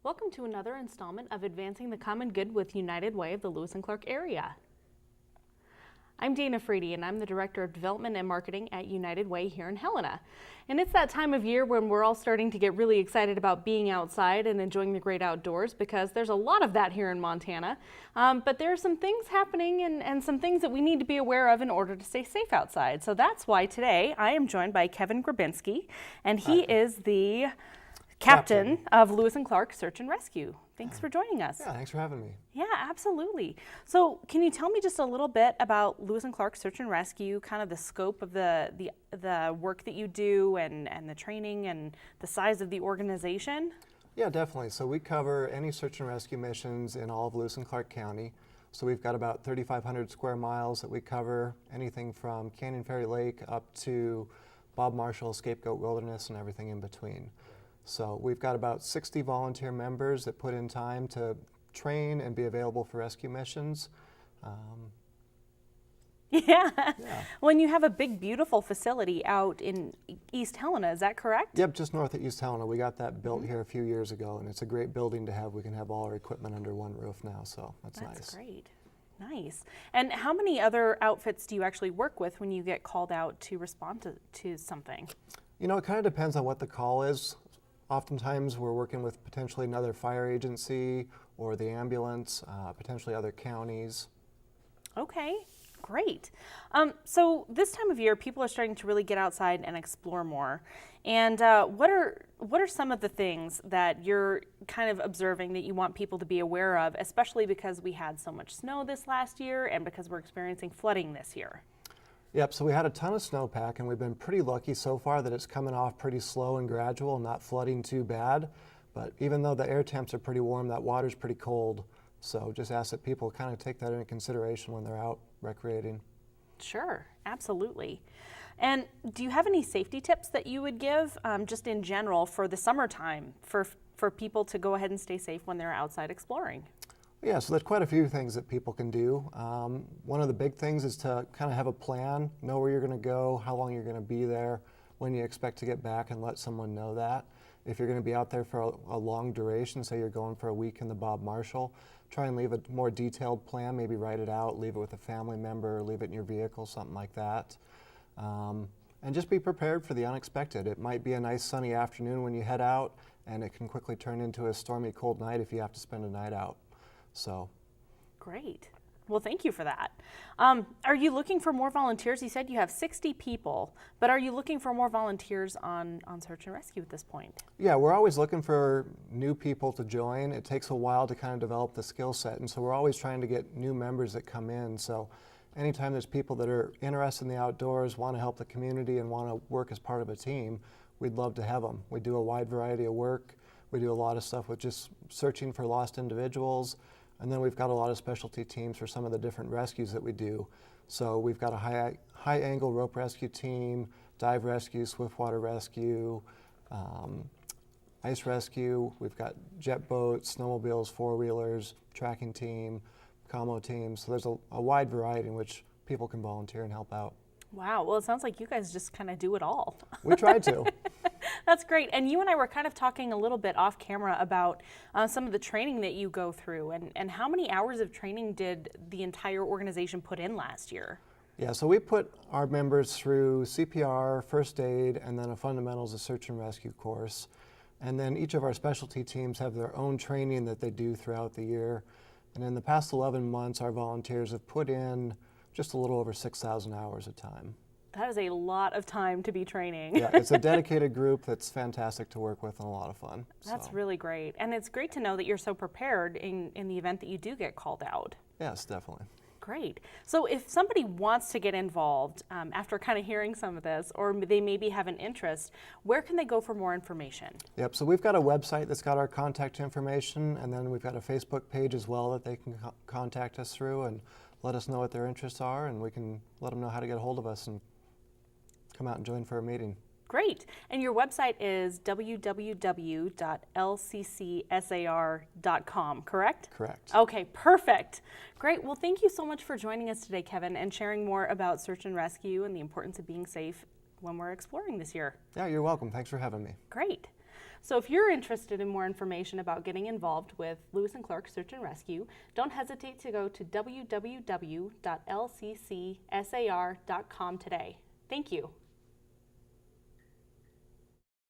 Welcome to another installment of Advancing the Common Good with United Way of the Lewis and Clark area. I'm Dana Freedy, and I'm the Director of Development and Marketing at United Way here in Helena. And it's that time of year when we're all starting to get really excited about being outside and enjoying the great outdoors, because there's a lot of that here in Montana. But there are some things happening and some things that we need to be aware of in order to stay safe outside. So that's why today I am joined by Kevin Grabinski, and he is the Captain of Lewis and Clark Search and Rescue. Thanks for joining us. Yeah, thanks for having me. Yeah, absolutely. So can you tell me just a little bit about Lewis and Clark Search and Rescue, kind of the scope of the work that you do and the training and the size of the organization? Yeah, definitely. So we cover any search and rescue missions in all of Lewis and Clark County. So we've got about 3,500 square miles that we cover, anything from Canyon Ferry Lake up to Bob Marshall, Scapegoat Wilderness, and everything in between. So we've got about 60 volunteer members that put in time to train and be available for rescue missions. Yeah. When you have a big, beautiful facility out in East Helena, is that correct? Yep, just north of East Helena. We got that built here a few years ago, and it's a great building to have. We can have all our equipment under one roof now, so that's nice. That's great. Nice. And how many other outfits do you actually work with when you get called out to respond to something? You know, it kind of depends on what the call is. Oftentimes we're working with potentially another fire agency or the ambulance, potentially other counties. Okay, great. So this time of year, people are starting to really get outside and explore more. And what are some of the things that you're kind of observing that you want people to be aware of, especially because we had so much snow this last year and because we're experiencing flooding this year? Yep, so we had a ton of snowpack, and we've been pretty lucky so far that it's coming off pretty slow and gradual, not flooding too bad. But even though the air temps are pretty warm, that water's pretty cold. So just ask that people kind of take that into consideration when they're out recreating. Sure, absolutely. And do you have any safety tips that you would give just in general for the summertime for people to go ahead and stay safe when they're outside exploring? Yeah, so there's quite a few things that people can do. One of the big things is to kind of have a plan, know where you're going to go, how long you're going to be there, when you expect to get back, and let someone know that. If you're going to be out there for a long duration, say you're going for a week in the Bob Marshall, try and leave a more detailed plan, maybe write it out, leave it with a family member, leave it in your vehicle, something like that. And just be prepared for the unexpected. It might be a nice sunny afternoon when you head out, and it can quickly turn into a stormy, cold night if you have to spend a night out. So, great. Well, thank you for that. Are you looking for more volunteers? You said you have 60 people, but are you looking for more volunteers on search and rescue at this point? Yeah, we're always looking for new people to join. It takes a while to kind of develop the skill set, and so we're always trying to get new members that come in. So anytime there's people that are interested in the outdoors, want to help the community, and want to work as part of a team, we'd love to have them. We do a wide variety of work. We do a lot of stuff with just searching for lost individuals. And then we've got a lot of specialty teams for some of the different rescues that we do. So we've got a high angle rope rescue team, dive rescue, swiftwater rescue, ice rescue. We've got jet boats, snowmobiles, four-wheelers, tracking team, commo teams. So there's a wide variety in which people can volunteer and help out. Wow, well, it sounds like you guys just kind of do it all. We try to. That's great. And you and I were kind of talking a little bit off camera about some of the training that you go through, and how many hours of training did the entire organization put in last year? Yeah, so we put our members through CPR, first aid, and then a fundamentals of search and rescue course. And then each of our specialty teams have their own training that they do throughout the year. And in the past 11 months, our volunteers have put in just a little over 6,000 hours of time. That is a lot of time to be training. Yeah, it's a dedicated group that's fantastic to work with and a lot of fun. That's really great. And it's great to know that you're so prepared in the event that you do get called out. Yes, definitely. Great. So if somebody wants to get involved after kind of hearing some of this, or they maybe have an interest, where can they go for more information? Yep, so we've got a website that's got our contact information, and then we've got a Facebook page as well that they can contact us through and let us know what their interests are, and we can let them know how to get a hold of us and come out and join for a meeting. Great. And your website is www.lccsar.com, correct? Correct. Okay, perfect. Great. Well, thank you so much for joining us today, Kevin, and sharing more about search and rescue and the importance of being safe when we're exploring this year. Yeah, you're welcome. Thanks for having me. Great. So if you're interested in more information about getting involved with Lewis and Clark Search and Rescue, don't hesitate to go to www.lccsar.com today. Thank you.